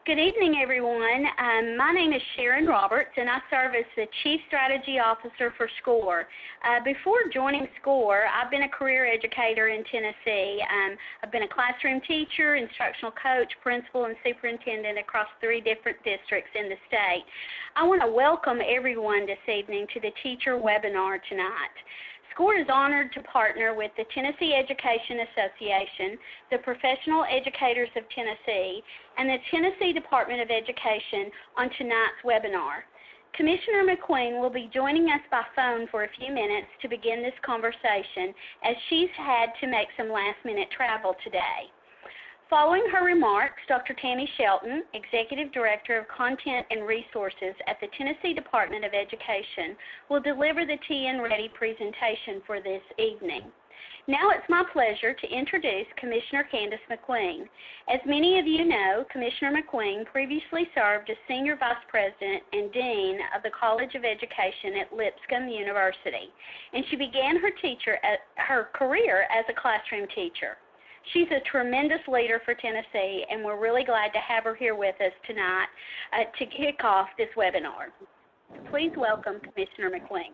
Good evening, everyone. My name is Sharon Roberts, and I serve as the Chief Strategy Officer for SCORE. Before joining SCORE, I've been a career educator in Tennessee. I've been a classroom teacher, instructional coach, principal, and superintendent across 3 different districts in the state. I want to welcome everyone this evening to the teacher webinar tonight. SCORE is honored to partner with the Tennessee Education Association, the Professional Educators of Tennessee, and the Tennessee Department of Education on tonight's webinar. Commissioner McQueen will be joining us by phone for a few minutes to begin this conversation, as she's had to make some last-minute travel today. Following her remarks, Dr. Tammy Shelton, Executive Director of Content and Resources at the Tennessee Department of Education, will deliver the TNReady presentation for this evening. Now it's my pleasure to introduce Commissioner Candace McQueen. As many of you know, Commissioner McQueen previously served as Senior Vice President and Dean of the College of Education at Lipscomb University, and she began her career as a classroom teacher. She's a tremendous leader for Tennessee, and we're really glad to have her here with us tonight to kick off this webinar. Please welcome Commissioner McQueen.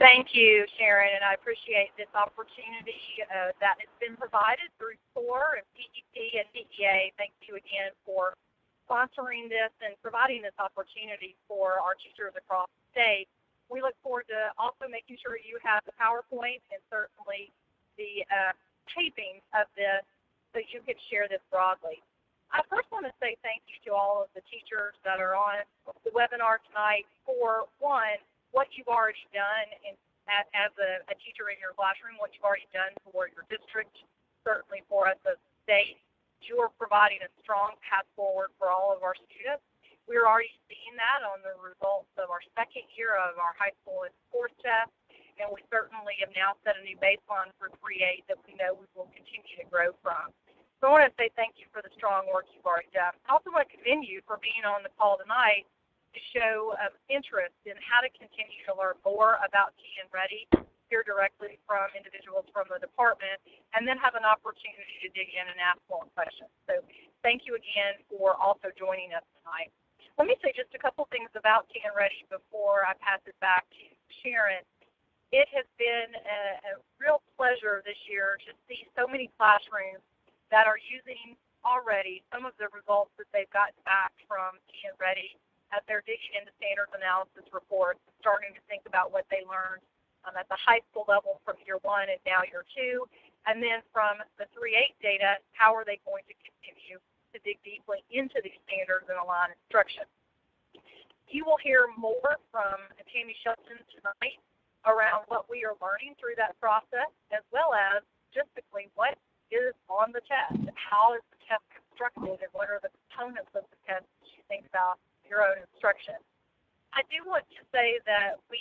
Thank you, Sharon, and I appreciate this opportunity that has been provided through SCORE and PEP and DEA. Thank you again for sponsoring this and providing this opportunity for our teachers across the state. We look forward to also making sure you have the PowerPoint and certainly the taping of this so you can share this broadly. I first want to say thank you to all of the teachers that are on the webinar tonight for, one, what you've already done as a teacher in your classroom, what you've already done for your district, certainly for us as a state. You are providing a strong path forward for all of our students. We're already seeing that on the results of our second year of our high school and sports test. And we certainly have now set a new baseline for 3A that we know we will continue to grow from. So I want to say thank you for the strong work you've already done. I also want to commend you for being on the call tonight to show interest in how to continue to learn more about TNReady, hear directly from individuals from the department, and then have an opportunity to dig in and ask more questions. So thank you again for also joining us tonight. Let me say just a couple things about TNReady before I pass it back to Sharon. It has been a real pleasure this year to see so many classrooms that are using already some of the results that they've gotten back from TNReady at their digging into standards analysis reports, starting to think about what they learned at the high school level from year 1 and now year 2, and then from the 3.8 data, how are they going to continue to dig deeply into these standards and align instruction. You will hear more from Tammy Shelton tonight around what we are learning through that process, as well as logistically what is on the test, how is the test constructed, and what are the components of the test as you think about your own instruction. I do want to say that we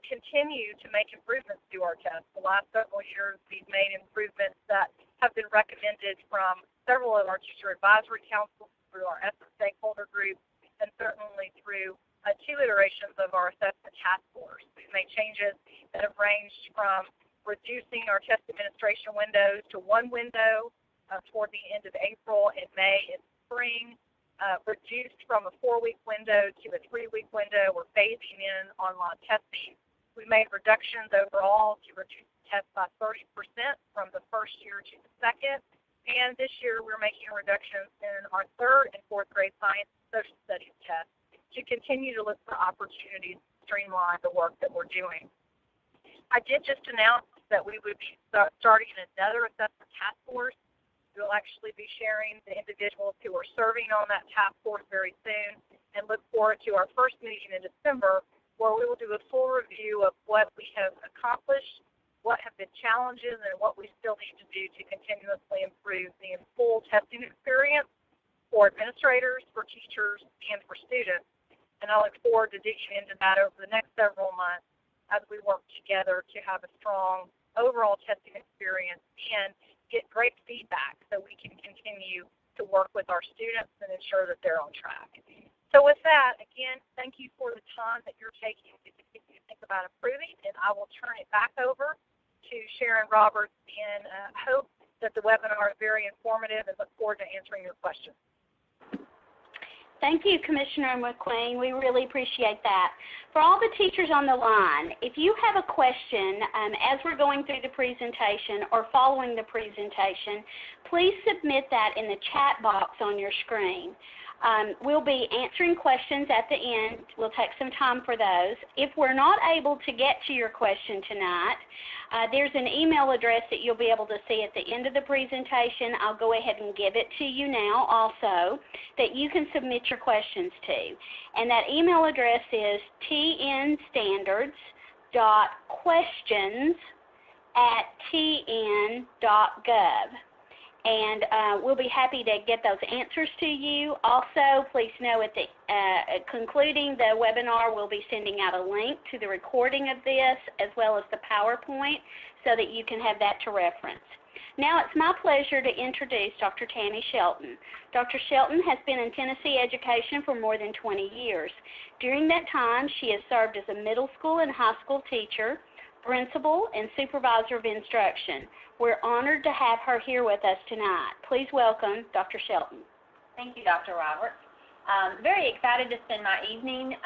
continue to make improvements to our tests. The last several years we've made improvements that have been recommended from several of our teacher advisory councils, through our ESSA stakeholder group, and certainly through 2 iterations of our assessment task force. We've made changes that have ranged from reducing our test administration windows to 1 window toward the end of April and May and spring, reduced from a 4-week window to a 3-week window. We're phasing in online testing. We made reductions overall to reduce the test by 30% from the first year to the second. And this year we're making reductions in our 3rd and 4th grade science and social studies tests to continue to look for opportunities to streamline the work that we're doing. I did just announce that we would be starting another assessment task force. We'll actually be sharing the individuals who are serving on that task force very soon, and look forward to our first meeting in December, where we will do a full review of what we have accomplished, what have been challenges, and what we still need to do to continuously improve the full testing experience for administrators, for teachers, and for students. And I look forward to digging into that over the next several months as we work together to have a strong overall testing experience and get great feedback so we can continue to work with our students and ensure that they're on track. So with that, again, thank you for the time that you're taking to continue to think about improving, and I will turn it back over to Sharon Roberts and hope that the webinar is very informative and look forward to answering your questions. Thank you, Commissioner McQueen. We really appreciate that. For all the teachers on the line, if you have a question as we're going through the presentation or following the presentation, please submit that in the chat box on your screen. We'll be answering questions at the end. We'll take some time for those. If we're not able to get to your question tonight, there's an email address that you'll be able to see at the end of the presentation. I'll go ahead and give it to you now also, that you can submit your questions to. And that email address is tnstandards.questions@tn.gov. And we'll be happy to get those answers to you. Also, please know at the concluding the webinar, we'll be sending out a link to the recording of this as well as the PowerPoint so that you can have that to reference. Now it's my pleasure to introduce Dr. Tammy Shelton. Dr. Shelton has been in Tennessee education for more than 20 years. During that time, she has served as a middle school and high school teacher, principal, and supervisor of instruction. We're honored to have her here with us tonight. Please welcome Dr. Shelton. Thank you, Dr. Roberts. Very excited to spend my evening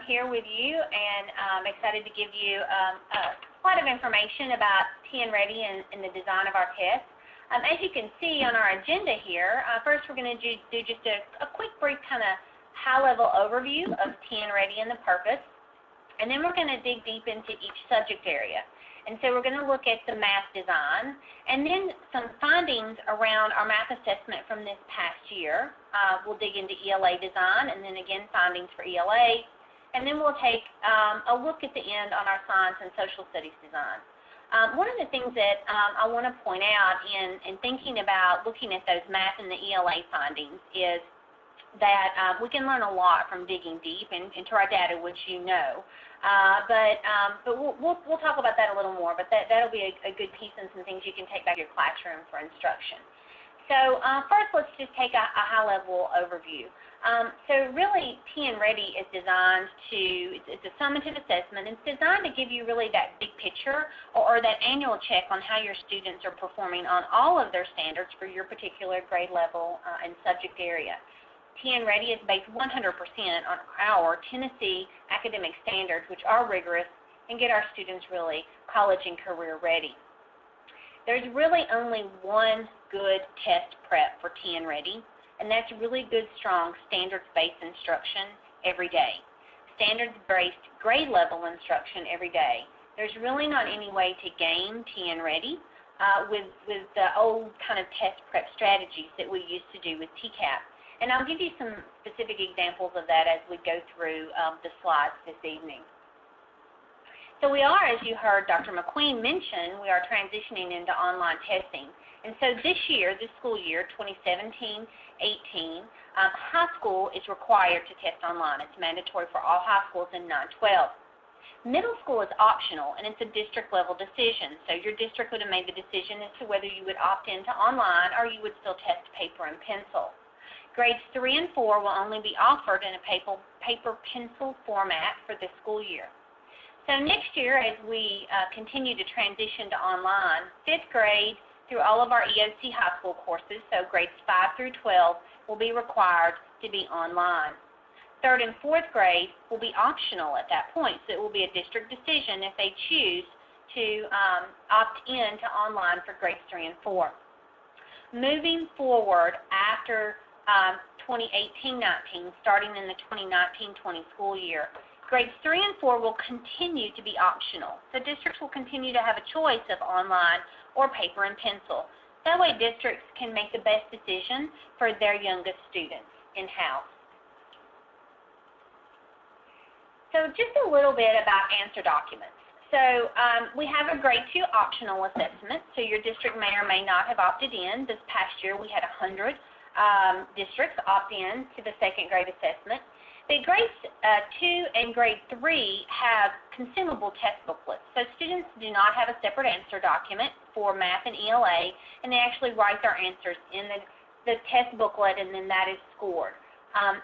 here with you, and I'm excited to give you a lot of information about TNReady and the design of our test. As you can see on our agenda here, first we're going to do just a quick, brief kind of high-level overview of TNReady and the purpose, and then we're going to dig deep into each subject area. And so we're going to look at the math design, and then some findings around our math assessment from this past year. We'll dig into ELA design, and then again findings for ELA, and then we'll take a look at the end on our science and social studies design. One of the things that I want to point out in thinking about looking at those math and the ELA findings is that we can learn a lot from digging deep into our data, which you know. But we'll talk about that a little more, but that'll be a good piece and some things you can take back to your classroom for instruction. So first, let's just take a high-level overview. So really, TNReady is designed it's a summative assessment. It's designed to give you really that big picture or that annual check on how your students are performing on all of their standards for your particular grade level and subject area. TNReady is based 100% on our Tennessee academic standards, which are rigorous and get our students really college and career ready. There's really only one good test prep for TNReady, and that's really good, strong, standards-based instruction every day. Standards-based grade level instruction every day. There's really not any way to game TNReady with the old kind of test prep strategies that we used to do with TCAP. And I'll give you some specific examples of that as we go through the slides this evening. So we are, as you heard Dr. McQueen mention, we are transitioning into online testing. And so this year, this school year, 2017-18, high school is required to test online. It's mandatory for all high schools in 9-12. Middle school is optional, and it's a district-level decision. So your district would have made the decision as to whether you would opt into online or you would still test paper and pencil. Grades 3 and 4 will only be offered in a paper-pencil format for this school year. So next year, as we continue to transition to online, 5th grade through all of our EOC high school courses, so grades 5 through 12, will be required to be online. 3rd and 4th grade will be optional at that point, so it will be a district decision if they choose to opt in to online for grades 3 and 4. Moving forward after 2018-19, starting in the 2019-20 school year, grades 3 and 4 will continue to be optional. So districts will continue to have a choice of online or paper and pencil. That way districts can make the best decision for their youngest students in-house. So just a little bit about answer documents. So we have a grade 2 optional assessment. So your district may or may not have opted in. This past year we had 100 districts opt in to the 2nd grade assessment. But grades 2 and grade 3 have consumable test booklets. So students do not have a separate answer document for math and ELA, and they actually write their answers in the test booklet, and then that is scored.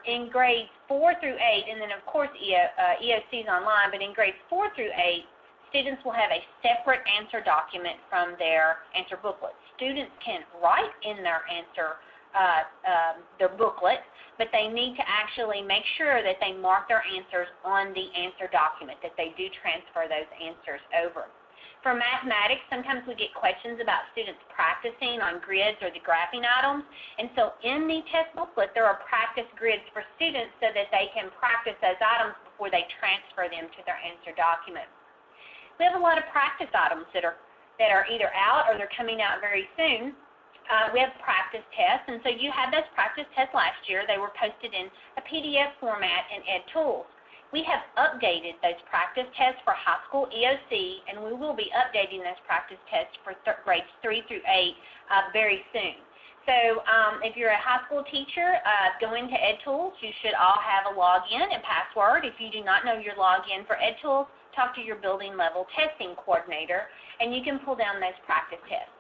In grades 4 through 8, and then of course EOC is online, but in grades 4 through 8, students will have a separate answer document from their answer booklet. Students can write in their their booklet, but they need to actually make sure that they mark their answers on the answer document, that they do transfer those answers over. For mathematics, sometimes we get questions about students practicing on grids or the graphing items, and so in the test booklet there are practice grids for students so that they can practice those items before they transfer them to their answer document. We have a lot of practice items that are either out or they're coming out very soon. We have practice tests, and so you had those practice tests last year. They were posted in a PDF format in EdTools. We have updated those practice tests for high school EOC, and we will be updating those practice tests for grades 3 through 8 very soon. So if you're a high school teacher, go into EdTools. You should all have a login and password. If you do not know your login for EdTools, talk to your building level testing coordinator, and you can pull down those practice tests.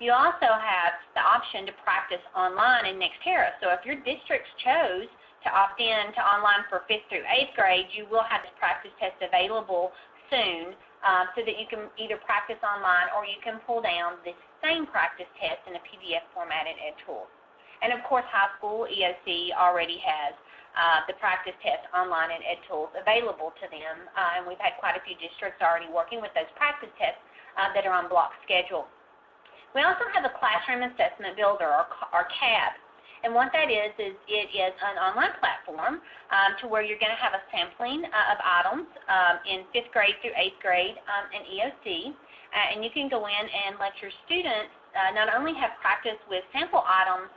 You also have the option to practice online in Nextera. So if your district chose to opt in to online for 5th through 8th grade, you will have this practice test available soon so that you can either practice online or you can pull down the same practice test in a PDF format in EdTools. And of course, high school EOC already has the practice test online in EdTools available to them, and we've had quite a few districts already working with those practice tests that are on block schedule. We also have a Classroom Assessment Builder, or CAB. And what that is it is an online platform to where you're going to have a sampling of items in 5th grade through 8th grade in EOC. And you can go in and let your students not only have practice with sample items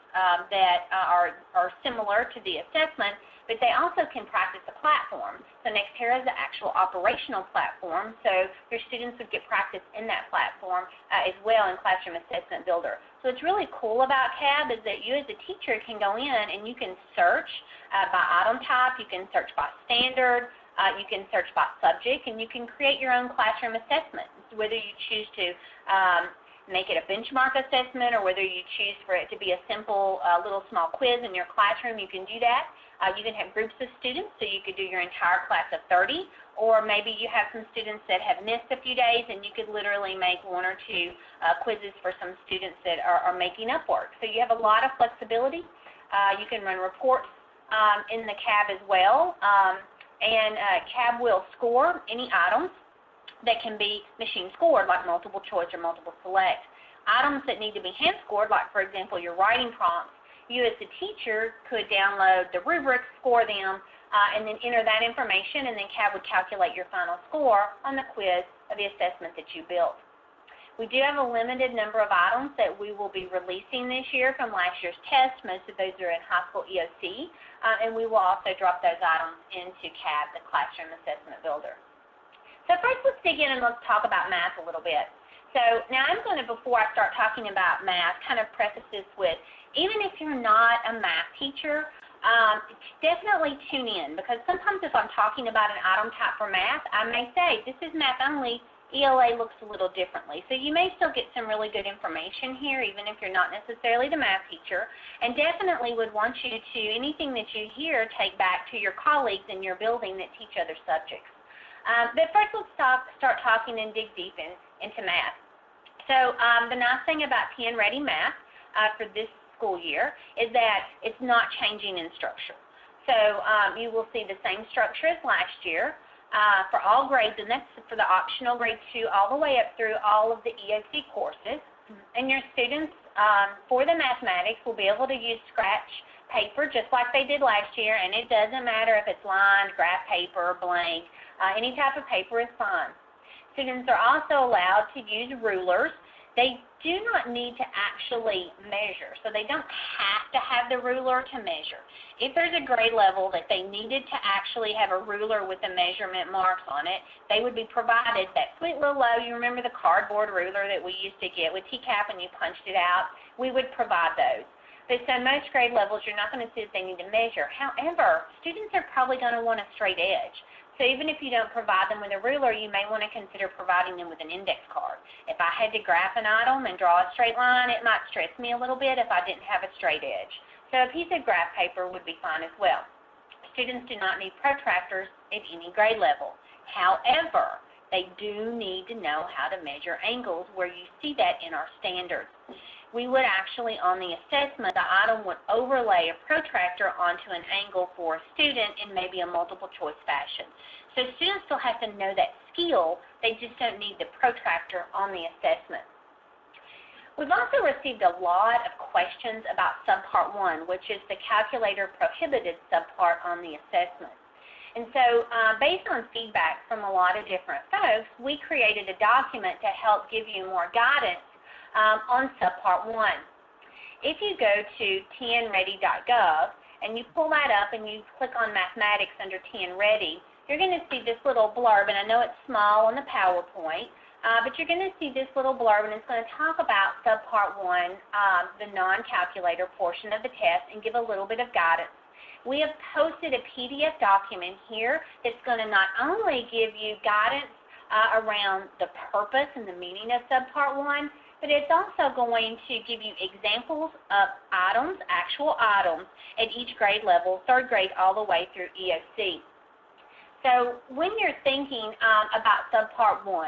that are similar to the assessment, but they also can practice the platform. So Nextera is the actual operational platform, so your students would get practice in that platform as well in Classroom Assessment Builder. So what's really cool about CAB is that you as a teacher can go in and you can search by item type, you can search by standard, you can search by subject, and you can create your own classroom assessment, whether you choose to make it a benchmark assessment or whether you choose for it to be a simple little small quiz in your classroom, you can do that. You can have groups of students, so you could do your entire class of 30, or maybe you have some students that have missed a few days and you could literally make 1 or 2 quizzes for some students that are making up work. So you have a lot of flexibility. You can run reports in the CAB as well, and CAB will score any items that can be machine scored, like multiple choice or multiple select. Items that need to be hand scored, like for example your writing prompts, you as the teacher could download the rubrics, score them, and then enter that information, and then CAB would calculate your final score on the quiz of the assessment that you built. We do have a limited number of items that we will be releasing this year from last year's test. Most of those are in high school EOC, and we will also drop those items into CAB, the Classroom Assessment Builder. So first, let's dig in and let's talk about math a little bit. So now I'm going to, before I start talking about math, kind of preface this with, even if you're not a math teacher, definitely tune in, because sometimes if I'm talking about an item type for math, I may say, this is math only, ELA looks a little differently. So you may still get some really good information here, even if you're not necessarily the math teacher, and definitely would want you to, anything that you hear, take back to your colleagues in your building that teach other subjects. But first, let's start talking and dig deep into math. So the nice thing about TNReady Math for this school year is that it's not changing in structure. So you will see the same structure as last year for all grades, and that's for the optional grade 2 all the way up through all of the EOC courses. And your students for the mathematics will be able to use scratch paper just like they did last year, and it doesn't matter if it's lined, graph paper, blank, any type of paper is fine. Students are also allowed to use rulers. They do not need to actually measure, so they don't have to have the ruler to measure. If there's a grade level that they needed to actually have a ruler with the measurement marks on it, they would be provided that sweet little you remember the cardboard ruler that we used to get with TCAP and you punched it out? We would provide those. But so most grade levels, you're not going to see that they need to measure. However, students are probably going to want a straight edge. So even if you don't provide them with a ruler, you may want to consider providing them with an index card. If I had to graph an item and draw a straight line, it might stress me a little bit if I didn't have a straight edge. So a piece of graph paper would be fine as well. Students do not need protractors at any grade level. However, they do need to know how to measure angles, where you see that in our standards. We would actually, on the assessment, the item would overlay a protractor onto an angle for a student in maybe a multiple choice fashion. So students still have to know that skill, they just don't need the protractor on the assessment. We've also received a lot of questions about subpart 1, which is the calculator prohibited subpart on the assessment. And so based on feedback from a lot of different folks, we created a document to help give you more guidance on subpart 1. If you go to TNReady.gov and you pull that up and you click on mathematics under TNReady, you're going to see this little blurb, and I know it's small on the PowerPoint, but you're going to see this little blurb, and it's going to talk about subpart 1, the non-calculator portion of the test, and give a little bit of guidance. We have posted a PDF document here that's going to not only give you guidance around the purpose and the meaning of subpart 1, but it's also going to give you examples of items, actual items, at each grade level, 3rd grade all the way through EOC. So when you're thinking about subpart 1,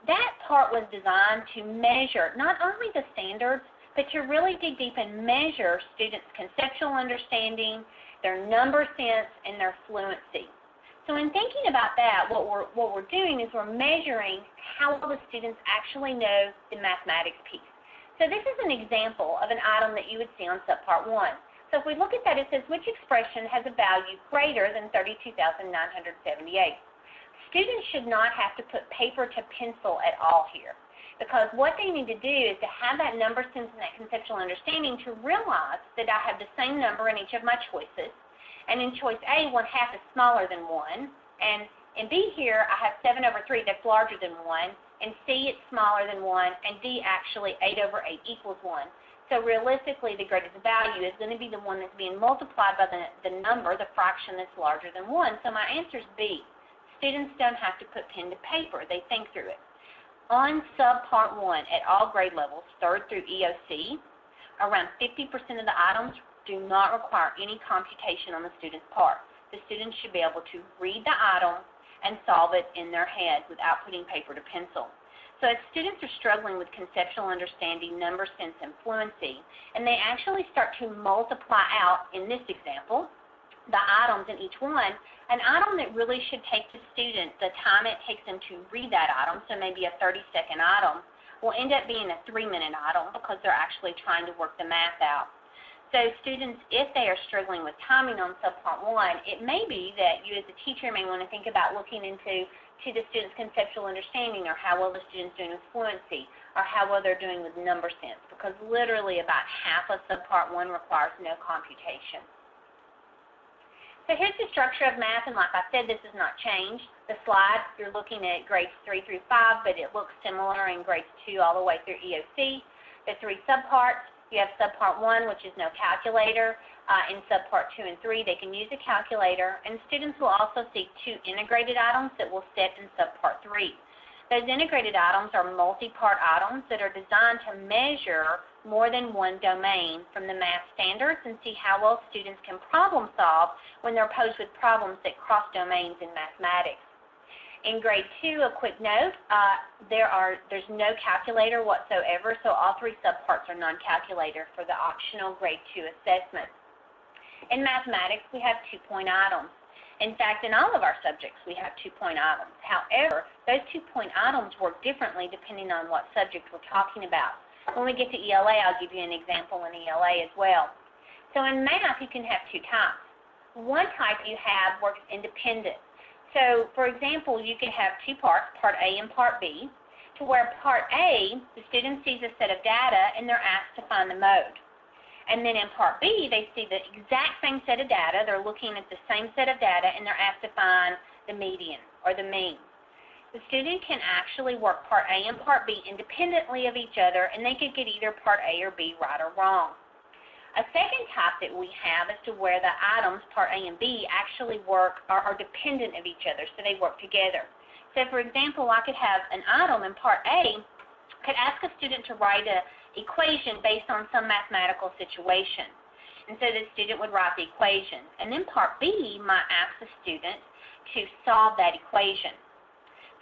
that part was designed to measure not only the standards, but to really dig deep and measure students' conceptual understanding, their number sense, and their fluency. So in thinking about that, what we're doing is we're measuring how well the students actually know the mathematics piece. So this is an example of an item that you would see on subpart 1. So if we look at that, it says, which expression has a value greater than 32,978? Students should not have to put paper to pencil at all here, because what they need to do is to have that number sense and that conceptual understanding to realize that I have the same number in each of my choices. And in choice A, 1/2 is smaller than 1. And in B here, I have 7/3 that's larger than 1. In C, it's smaller than 1. And D, actually, 8/8 equals 1. So realistically, the greatest value is going to be the one that's being multiplied by the number, the fraction that's larger than 1. So my answer is B. Students don't have to put pen to paper. They think through it. On subpart 1 at all grade levels, 3rd through EOC, around 50% of the items do not require any computation on the student's part. The students should be able to read the item and solve it in their head without putting paper to pencil. So as students are struggling with conceptual understanding, number sense, and fluency, and they actually start to multiply out, in this example, the items in each one, an item that really should take the student the time it takes them to read that item, so maybe a 30-second item, will end up being a 3-minute item because they're actually trying to work the math out. So students, if they are struggling with timing on subpart 1, it may be that you as a teacher may want to think about looking into the student's conceptual understanding, or how well the student's doing with fluency, or how well they're doing with number sense, because literally about half of subpart 1 requires no computation. So here's the structure of math, and like I said, this has not changed. The slide, you're looking at grades 3 through 5, but it looks similar in grades 2 all the way through EOC. The 3 subparts. You have subpart 1, which is no calculator. In subpart 2 and 3, they can use a calculator. And students will also see 2 integrated items that will sit in subpart 3. Those integrated items are multi-part items that are designed to measure more than one domain from the math standards and see how well students can problem solve when they're posed with problems that cross domains in mathematics. In grade 2, a quick note, there's no calculator whatsoever, so all 3 subparts are non-calculator for the optional grade 2 assessment. In mathematics, we have 2-point items. In fact, in all of our subjects, we have 2-point items. However, those 2-point items work differently depending on what subject we're talking about. When we get to ELA, I'll give you an example in ELA as well. So in math, you can have 2 types. One type you have works independent. So, for example, you can have 2 parts, Part A and Part B, to where Part A, the student sees a set of data and they're asked to find the mode. And then in Part B, they see the exact same set of data, they're looking at the same set of data, and they're asked to find the median or the mean. The student can actually work Part A and Part B independently of each other, and they could get either Part A or B right or wrong. A second type that we have is to where the items, Part A and B, actually are dependent of each other, so they work together. So, for example, I could have an item in Part A, could ask a student to write an equation based on some mathematical situation. And so the student would write the equation. And then Part B might ask the student to solve that equation.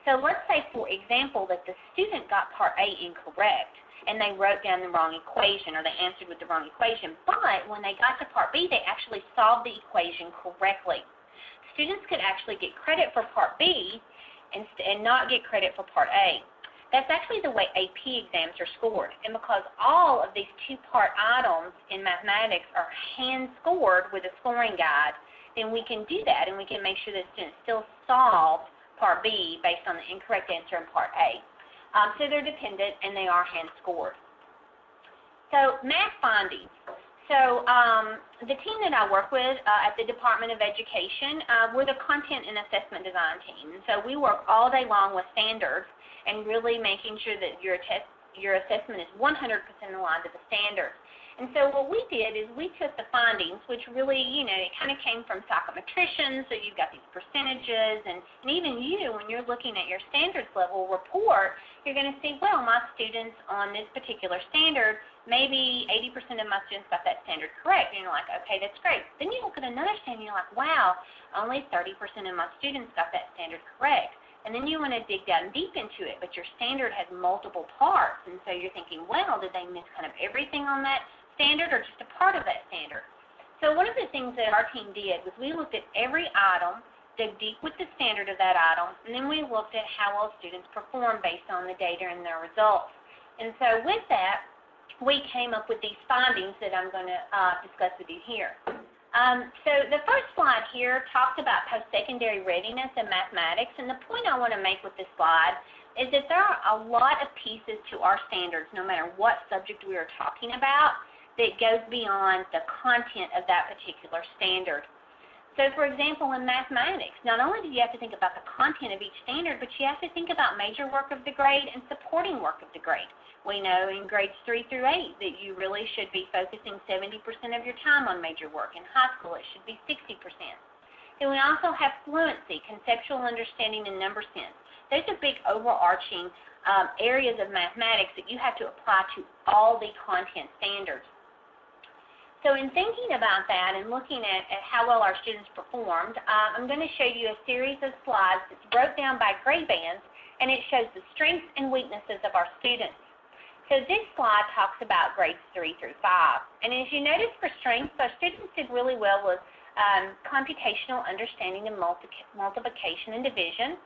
So let's say, for example, that the student got Part A incorrect, and they wrote down the wrong equation, or they answered with the wrong equation, but when they got to Part B, they actually solved the equation correctly. Students could actually get credit for Part B and not get credit for Part A. That's actually the way AP exams are scored, and because all of these two-part items in mathematics are hand-scored with a scoring guide, then we can do that, and we can make sure that students still solve Part B based on the incorrect answer in Part A. So they're dependent, and they are hand-scored. So math findings. So the team that I work with at the Department of Education, we're the content and assessment design team. So we work all day long with standards and really making sure that your assessment is 100% aligned to the standards. And so what we did is we took the findings, which really, it kind of came from psychometricians, so you've got these percentages, and even you, when you're looking at your standards level report, you're going to see, well, my students on this particular standard, maybe 80% of my students got that standard correct, and you're like, okay, that's great. Then you look at another standard, and you're like, wow, only 30% of my students got that standard correct. And then you want to dig down deep into it, but your standard has multiple parts, and so you're thinking, well, did they miss kind of everything on that standard or just a part of that standard? So one of the things that our team did was we looked at every item, dug deep with the standard of that item, and then we looked at how well students performed based on the data and their results. And so with that, we came up with these findings that I'm going to discuss with you here. So the first slide here talks about post-secondary readiness in mathematics, and the point I want to make with this slide is that there are a lot of pieces to our standards, no matter what subject we are talking about, that goes beyond the content of that particular standard. So for example, in mathematics, not only do you have to think about the content of each standard, but you have to think about major work of the grade and supporting work of the grade. We know in grades 3 through 8 that you really should be focusing 70% of your time on major work. In high school, it should be 60%. Then we also have fluency, conceptual understanding, and number sense. Those are big overarching areas of mathematics that you have to apply to all the content standards. So in thinking about that and looking at how well our students performed, I'm going to show you a series of slides that's broke down by grade bands, and it shows the strengths and weaknesses of our students. So this slide talks about grades 3 through 5. And as you notice for strengths, our students did really well with computational understanding of multiplication and division.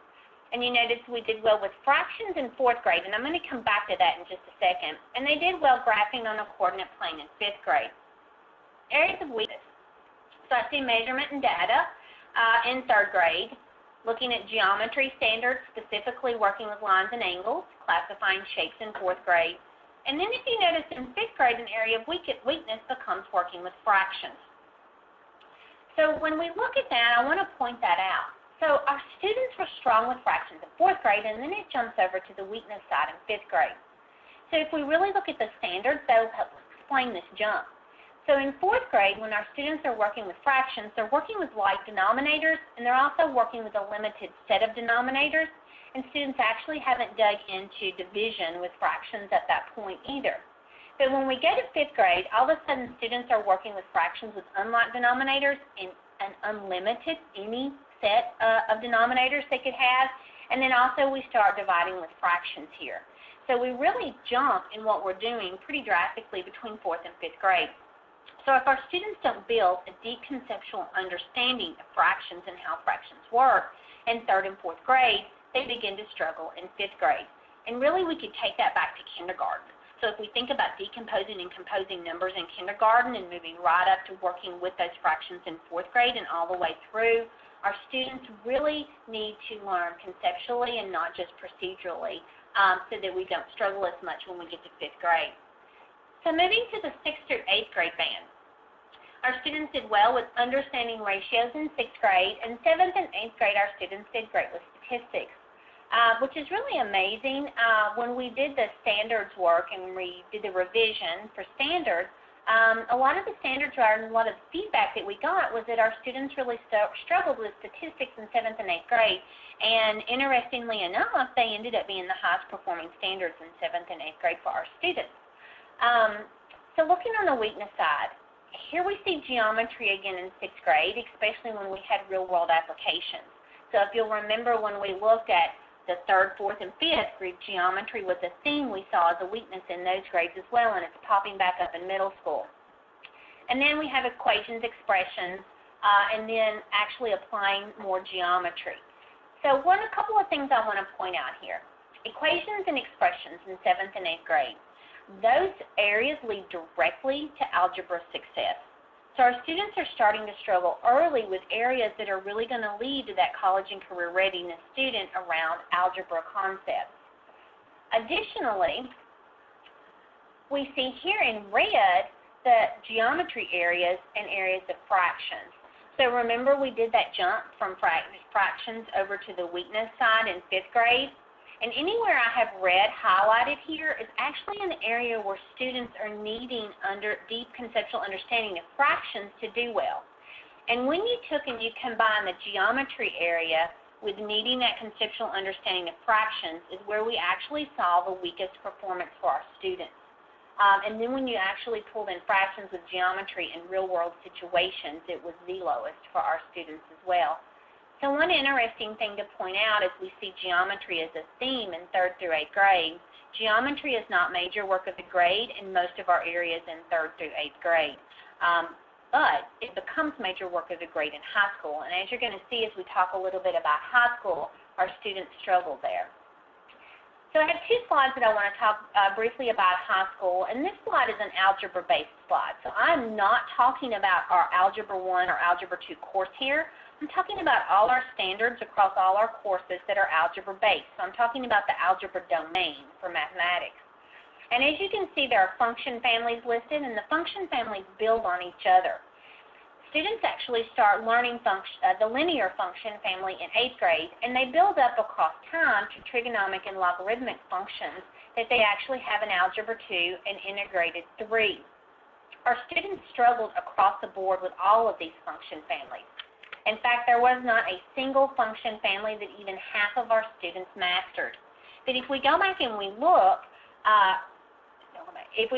And you notice we did well with fractions in 4th grade, and I'm going to come back to that in just a second. And they did well graphing on a coordinate plane in 5th grade. Areas of weakness. So I see measurement and data in 3rd grade, looking at geometry standards, specifically working with lines and angles, classifying shapes in 4th grade. And then if you notice in 5th grade, an area of weakness becomes working with fractions. So when we look at that, I want to point that out. So our students were strong with fractions in 4th grade, and then it jumps over to the weakness side in 5th grade. So if we really look at the standards, that will help explain this jump. So in 4th grade, when our students are working with fractions, they're working with like denominators, and they're also working with a limited set of denominators, and students actually haven't dug into division with fractions at that point either. But when we go to 5th grade, all of a sudden students are working with fractions with unlike denominators and an unlimited, any set of denominators they could have, and then also we start dividing with fractions here. So we really jump in what we're doing pretty drastically between 4th and 5th grade. So if our students don't build a deep conceptual understanding of fractions and how fractions work in 3rd and 4th grade, they begin to struggle in 5th grade. And really we could take that back to kindergarten. So if we think about decomposing and composing numbers in kindergarten and moving right up to working with those fractions in 4th grade and all the way through, our students really need to learn conceptually and not just procedurally so that we don't struggle as much when we get to 5th grade. So moving to the 6th through 8th grade band. Our students did well with understanding ratios in 6th grade, and 7th and 8th grade our students did great with statistics, which is really amazing. When we did the standards work and we did the revision for standards, a lot of the standards and a lot of the feedback that we got was that our students really struggled with statistics in 7th and 8th grade, and interestingly enough, they ended up being the highest performing standards in 7th and 8th grade for our students. So looking on the weakness side, here we see geometry again in 6th grade, especially when we had real-world applications. So if you'll remember when we looked at The 3rd, 4th, and 5th grade geometry was a theme we saw as a weakness in those grades as well, and it's popping back up in middle school. And then we have equations, expressions, and then actually applying more geometry. So a couple of things I want to point out here. Equations and expressions in 7th and 8th grade. Those areas lead directly to algebra success. So our students are starting to struggle early with areas that are really going to lead to that college and career readiness student around algebra concepts. Additionally, we see here in red the geometry areas and areas of fractions. So remember we did that jump from fractions over to the weakness side in 5th grade? And anywhere I have red highlighted here is actually an area where students are needing deep conceptual understanding of fractions to do well. And when you took and you combine the geometry area with needing that conceptual understanding of fractions is where we actually saw the weakest performance for our students. And then when you actually pulled in fractions with geometry in real-world situations, it was the lowest for our students as well. So one interesting thing to point out is we see geometry as a theme in 3rd through 8th grade. Geometry is not major work of the grade in most of our areas in 3rd through 8th grade. But it becomes major work of the grade in high school. And as you're going to see as we talk a little bit about high school, our students struggle there. So I have 2 slides that I want to talk briefly about high school, and this slide is an algebra-based slide. So I'm not talking about our Algebra 1 or Algebra 2 course here. I'm talking about all our standards across all our courses that are algebra-based. So I'm talking about the algebra domain for mathematics. And as you can see, there are function families listed, and the function families build on each other. Students actually start learning the linear function family in 8th grade, and they build up across time to trigonomic and logarithmic functions that they actually have in Algebra 2 and Integrated 3. Our students struggled across the board with all of these function families. In fact, there was not a single function family that even half of our students mastered. But if we go back and we look, if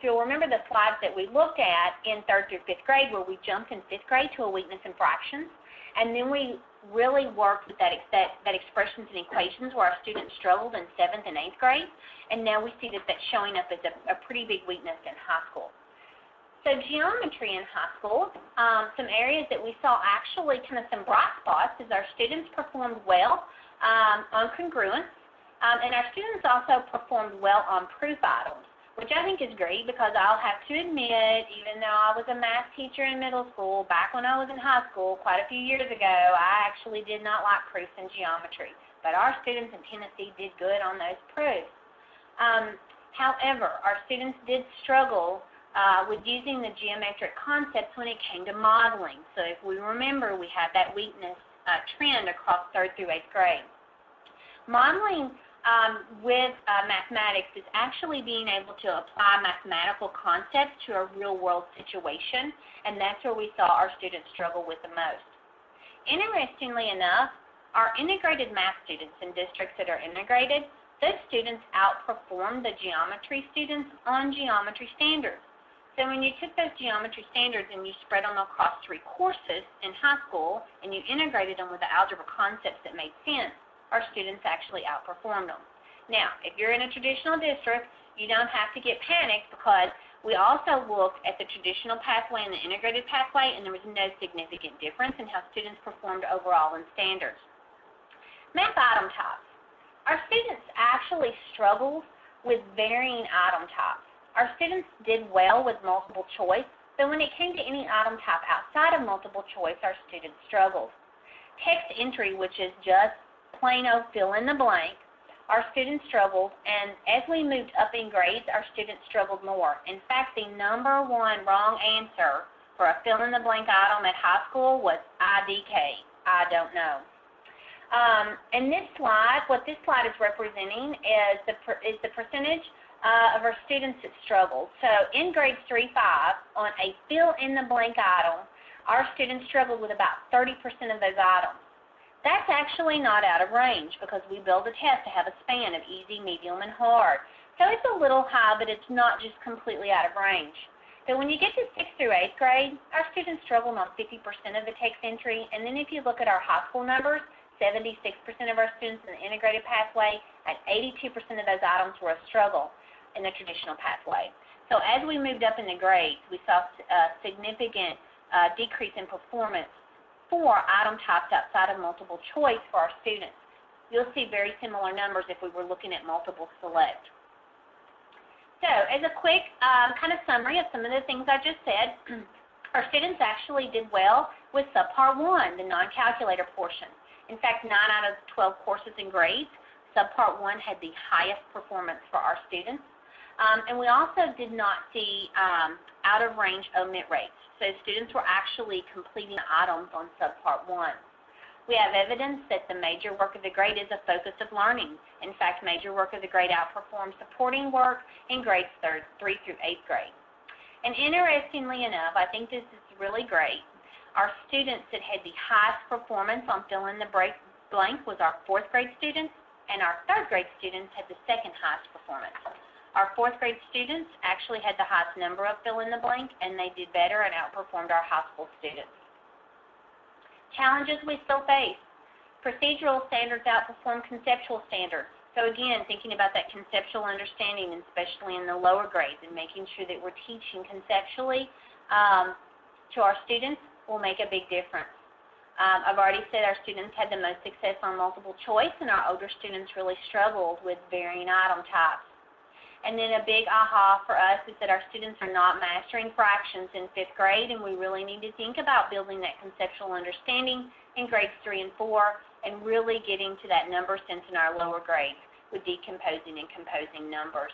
you'll remember the slides that we looked at in 3rd through 5th grade where we jumped in 5th grade to a weakness in fractions, and then we really worked with that expressions and equations where our students struggled in 7th and 8th grade, and now we see that that's showing up as a pretty big weakness in high school. So geometry in high school, some areas that we saw actually kind of some bright spots is our students performed well on congruence, and our students also performed well on proof items, which I think is great because I'll have to admit, even though I was a math teacher in middle school, back when I was in high school quite a few years ago, I actually did not like proofs in geometry. But our students in Tennessee did good on those proofs. However, our students did struggle with using the geometric concepts when it came to modeling. So if we remember, we had that weakness trend across 3rd through 8th grade. Modeling with mathematics is actually being able to apply mathematical concepts to a real-world situation, and that's where we saw our students struggle with the most. Interestingly enough, our integrated math students in districts that are integrated, those students outperform the geometry students on geometry standards. So when you took those geometry standards and you spread them across 3 courses in high school and you integrated them with the algebra concepts that made sense, our students actually outperformed them. Now, if you're in a traditional district, you don't have to get panicked because we also looked at the traditional pathway and the integrated pathway, and there was no significant difference in how students performed overall in standards. Math item types. Our students actually struggled with varying item types. Our students did well with multiple choice, but when it came to any item type outside of multiple choice, our students struggled. Text entry, which is just plain old fill in the blank, our students struggled, and as we moved up in grades, our students struggled more. In fact, the number 1 wrong answer for a fill in the blank item at high school was IDK, I don't know. And this slide, what this slide is representing is the percentage of our students that struggled. So in grades 3-5, on a fill-in-the-blank item, our students struggled with about 30% of those items. That's actually not out of range because we build a test to have a span of easy, medium, and hard. So it's a little high, but it's not just completely out of range. But when you get to 6th through 8th grade, our students struggled on 50% of the text entry, and then if you look at our high school numbers, 76% of our students in the integrated pathway, and 82% of those items were a struggle in the traditional pathway. So as we moved up in the grades, we saw a significant decrease in performance for item types outside of multiple choice for our students. You'll see very similar numbers if we were looking at multiple select. So as a quick kind of summary of some of the things I just said, our students actually did well with subpart 1, the non-calculator portion. In fact, 9 out of 12 courses and grades, subpart 1 had the highest performance for our students. And we also did not see out-of-range omit rates. So students were actually completing items on subpart 1. We have evidence that the major work of the grade is a focus of learning. In fact, major work of the grade outperforms supporting work in grades 3 through 8th grade. And interestingly enough, I think this is really great, our students that had the highest performance on fill-in-the-blank was our 4th grade students, and our 3rd grade students had the second highest performance. Our 4th grade students actually had the highest number of fill-in-the-blank, and they did better and outperformed our high school students. Challenges we still face. Procedural standards outperform conceptual standards. So again, thinking about that conceptual understanding, especially in the lower grades, and making sure that we're teaching conceptually to our students will make a big difference. I've already said our students had the most success on multiple choice, and our older students really struggled with varying item types. And then a big aha for us is that our students are not mastering fractions in 5th grade, and we really need to think about building that conceptual understanding in grades 3 and 4 and really getting to that number sense in our lower grades with decomposing and composing numbers.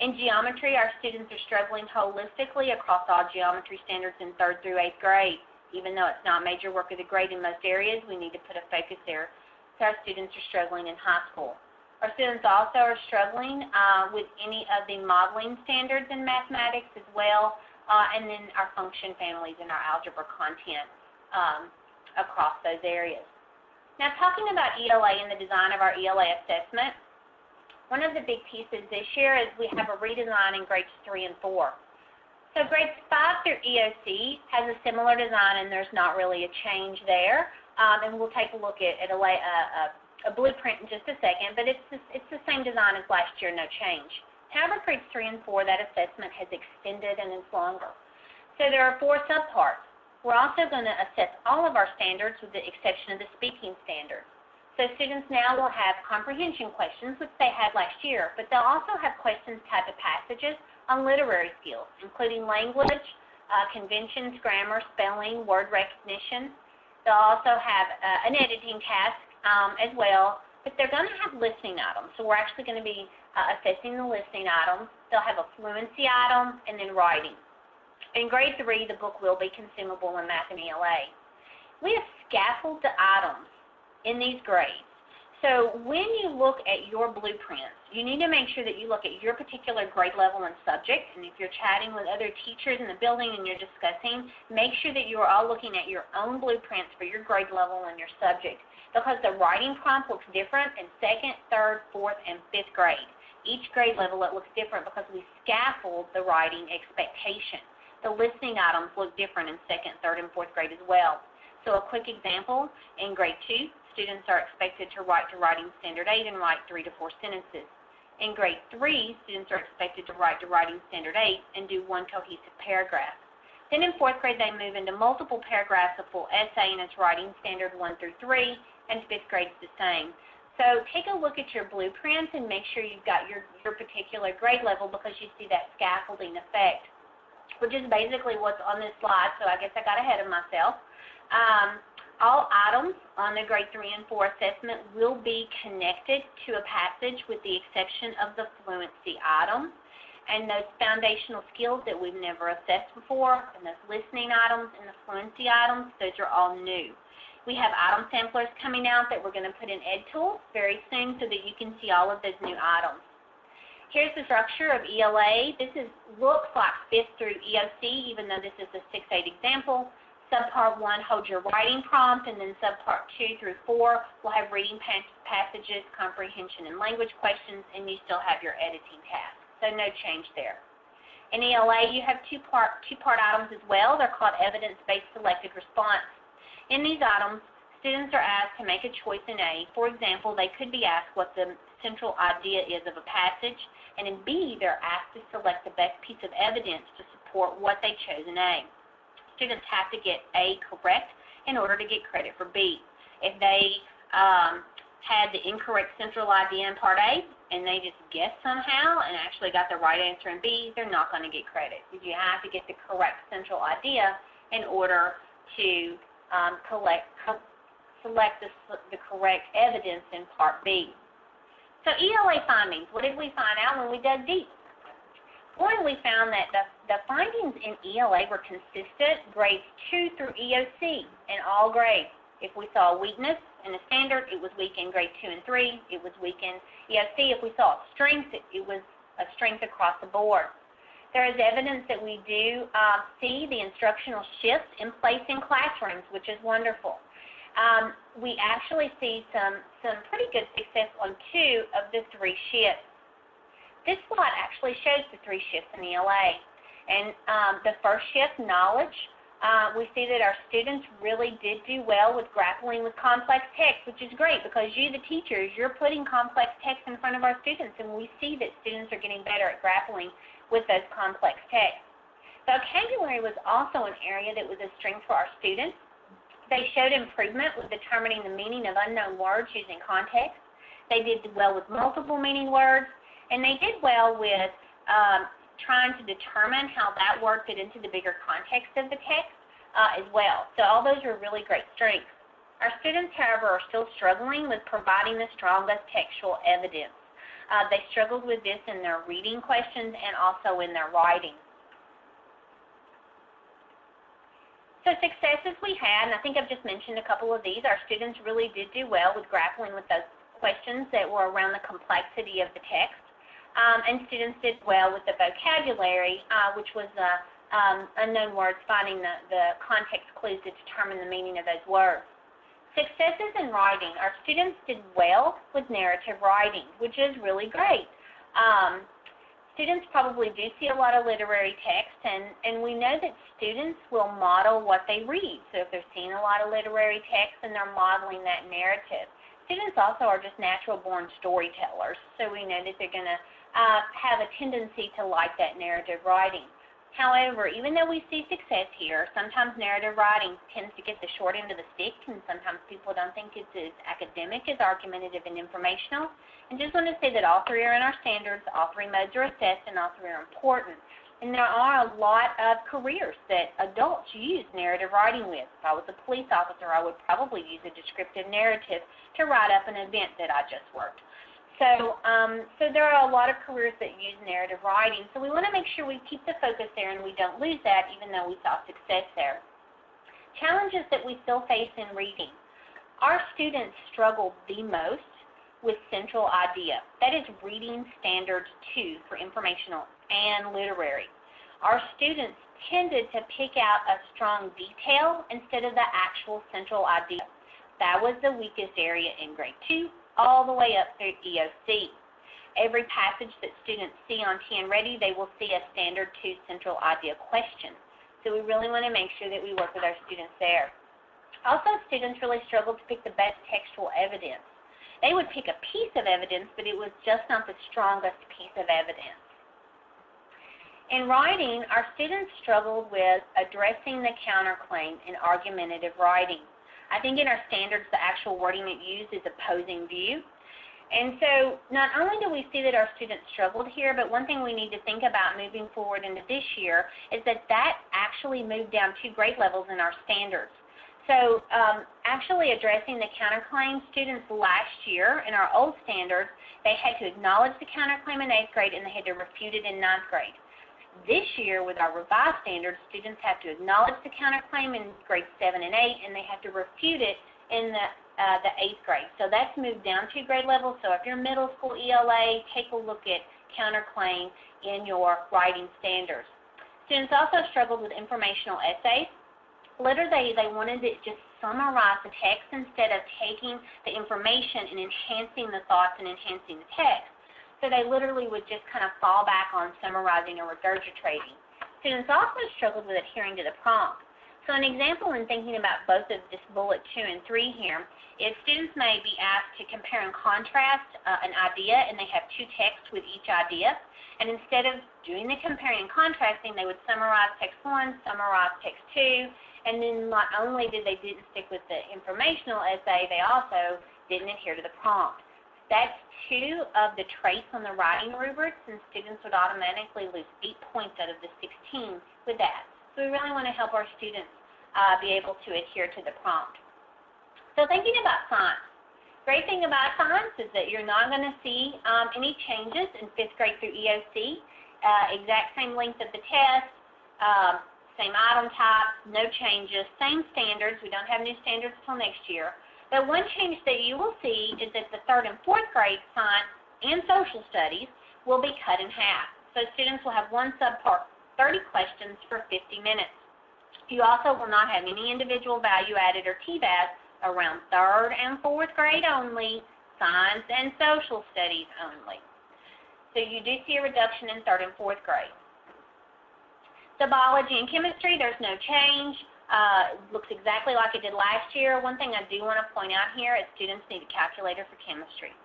In geometry, our students are struggling holistically across all geometry standards in 3rd through 8th grade. Even though it's not major work of the grade in most areas, we need to put a focus there. So our students are struggling in high school. Our students also are struggling with any of the modeling standards in mathematics as well, and then our function families and our algebra content across those areas. Now, talking about ELA and the design of our ELA assessment, one of the big pieces this year is we have a redesign in grades 3 and 4. So grades 5 through EOC has a similar design, and there's not really a change there. And we'll take a look at a blueprint in just a second, but it's the same design as last year, no change. However, grades 3 and 4, that assessment has extended and it's longer. So there are 4 subparts. We're also going to assess all of our standards with the exception of the speaking standard. So students now will have comprehension questions, which they had last year, but they'll also have questions type of passages on literary skills, including language, conventions, grammar, spelling, word recognition. They'll also have an editing task as well, but they're going to have listening items. So we're actually going to be assessing the listening items. They'll have a fluency item and then writing. In grade 3, the book will be consumable in math and ELA. We have scaffolded the items in these grades. So when you look at your blueprints, you need to make sure that you look at your particular grade level and subject, and if you're chatting with other teachers in the building and you're discussing, make sure that you are all looking at your own blueprints for your grade level and your subject, because the writing prompt looks different in 2nd, 3rd, 4th, and 5th grade. Each grade level it looks different because we scaffold the writing expectation. The listening items look different in 2nd, 3rd, and 4th grade as well. So a quick example, in grade 2, students are expected to write to writing standard 8 and write 3 to 4 sentences. In grade 3, students are expected to write to writing standard 8 and do 1 cohesive paragraph. Then in 4th grade, they move into multiple paragraphs of full essay, and it's writing standard 1 through 3, and 5th grade is the same. So take a look at your blueprints and make sure you've got your particular grade level, because you see that scaffolding effect, which is basically what's on this slide, so I guess I got ahead of myself. All items on the grade 3 and 4 assessment will be connected to a passage with the exception of the fluency item. And those foundational skills that we've never assessed before, and those listening items and the fluency items, those are all new. We have item samplers coming out that we're going to put in EdTools very soon so that you can see all of those new items. Here's the structure of ELA. This looks like 5th through EOC, even though this is a 6-8 example. Subpart 1 holds your writing prompt, and then subpart 2 through 4 will have reading passages, comprehension, and language questions, and you still have your editing task. So no change there. In ELA, you have two-part items as well. They're called evidence-based selected response. In these items, students are asked to make a choice in A. For example, they could be asked what the central idea is of a passage, and in B, they're asked to select the best piece of evidence to support what they chose in A. Students have to get A correct in order to get credit for B. If they had the incorrect central idea in Part A, and they just guessed somehow and actually got the right answer in B, they're not going to get credit. Because you have to get the correct central idea in order to select the correct evidence in Part B. So ELA findings, what did we find out when we dug deep? One, we found that the findings in ELA were consistent, grades 2 through EOC in all grades. If we saw a weakness in a standard, it was weak in grade 2 and 3. It was weak in EOC. If we saw a strength, it was a strength across the board. There is evidence that we do see the instructional shifts in place in classrooms, which is wonderful. We actually see some pretty good success on 2 of the 3 shifts. This slide actually shows the 3 shifts in ELA. And the first shift, knowledge, we see that our students really did do well with grappling with complex text, which is great because you, the teachers, you're putting complex text in front of our students, and we see that students are getting better at grappling with those complex texts. Vocabulary was also an area that was a strength for our students. They showed improvement with determining the meaning of unknown words using context. They did well with multiple meaning words, and they did well with trying to determine how that word fit into the bigger context of the text as well. So all those are really great strengths. Our students, however, are still struggling with providing the strongest textual evidence. They struggled with this in their reading questions and also in their writing. So successes we had, and I think I've just mentioned a couple of these, our students really did do well with grappling with those questions that were around the complexity of the text. And students did well with the vocabulary, which was unknown words, finding the context clues to determine the meaning of those words. Successes in writing. Our students did well with narrative writing, which is really great. Students probably do see a lot of literary text, and we know that students will model what they read. So if they're seeing a lot of literary text, then they're modeling that narrative. Students also are just natural-born storytellers, so we know that they're going to have a tendency to like that narrative writing. However, even though we see success here, sometimes narrative writing tends to get the short end of the stick, and sometimes people don't think it's as academic as argumentative and informational. And just want to say that all 3 are in our standards, all 3 modes are assessed, and all 3 are important. And there are a lot of careers that adults use narrative writing with. If I was a police officer, I would probably use a descriptive narrative to write up an event that I just worked. So there are a lot of careers that use narrative writing. So we want to make sure we keep the focus there and we don't lose that, even though we saw success there. Challenges that we still face in reading. Our students struggle the most with central idea. That is reading standards 2 for informational and literary. Our students tended to pick out a strong detail instead of the actual central idea. That was the weakest area in grade 2, all the way up through EOC. Every passage that students see on TNReady, they will see a standard 2 central idea question. So we really want to make sure that we work with our students there. Also, students really struggled to pick the best textual evidence. They would pick a piece of evidence, but it was just not the strongest piece of evidence. In writing, our students struggled with addressing the counterclaim in argumentative writing. I think in our standards, the actual wording it used is opposing view. And so not only do we see that our students struggled here, but one thing we need to think about moving forward into this year is that actually moved down 2 grade levels in our standards. So actually addressing the counterclaim, students last year in our old standards, they had to acknowledge the counterclaim in 8th grade and they had to refute it in 9th grade. This year, with our revised standards, students have to acknowledge the counterclaim in grades 7 and 8, and they have to refute it in the 8th grade. So that's moved down 2 grade levels. So if you're middle school ELA, take a look at counterclaim in your writing standards. Students also struggled with informational essays. Literally, they wanted to just summarize the text instead of taking the information and enhancing the thoughts and enhancing the text. So they literally would just kind of fall back on summarizing or regurgitating. Students also struggled with adhering to the prompt. So an example in thinking about both of this bullet 2 and 3 here is students may be asked to compare and contrast an idea, and they have 2 texts with each idea. And instead of doing the comparing and contrasting, they would summarize text 1, summarize text 2, and then not only didn't stick with the informational essay, they also didn't adhere to the prompt. That's 2 of the traits on the writing rubrics, and students would automatically lose 8 points out of the 16 with that. So we really want to help our students be able to adhere to the prompt. So thinking about science. Great thing about science is that you're not going to see any changes in 5th grade through EOC. Exact same length of the test, same item type, no changes, same standards. We don't have new standards until next year. But one change that you will see is that the 3rd and 4th grade science and social studies will be cut in half. So students will have one subpart, 30 questions for 50 minutes. You also will not have any individual value added or TVAS around 3rd and 4th grade only, science and social studies only. So you do see a reduction in 3rd and 4th grade. So biology and chemistry, there's no change. It looks exactly like it did last year. One thing I do want to point out here is students need a calculator for chemistry.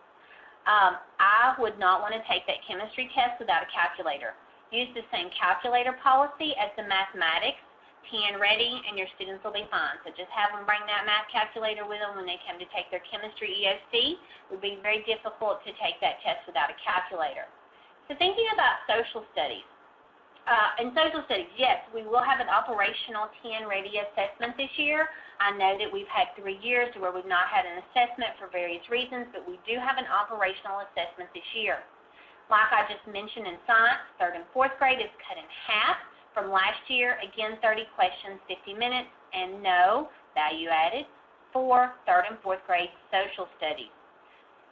I would not want to take that chemistry test without a calculator. Use the same calculator policy as the mathematics, TNReady, and your students will be fine. So just have them bring that math calculator with them when they come to take their chemistry EOC. It would be very difficult to take that test without a calculator. So thinking about social studies. In social studies, yes, we will have an operational TNReady assessment this year. I know that we've had 3 years where we've not had an assessment for various reasons, but we do have an operational assessment this year. Like I just mentioned in science, 3rd and 4th grade is cut in half from last year. Again, 30 questions, 50 minutes, and no value added for 3rd and 4th grade social studies.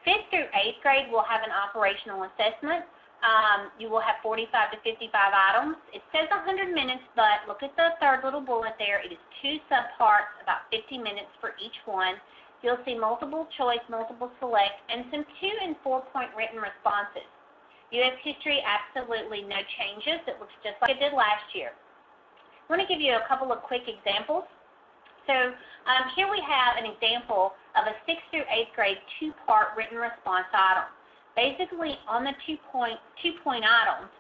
5th through 8th grade will have an operational assessment. You will have 45 to 55 items. It says 100 minutes, but look at the 3rd little bullet there. It is 2 subparts, about 50 minutes for each one. You'll see multiple choice, multiple select, and some 2- and 4-point written responses. U.S. history, absolutely no changes. It looks just like it did last year. I want to give you a couple of quick examples. So here we have an example of a 6th through 8th grade 2-part written response item. Basically, on the 2-point items,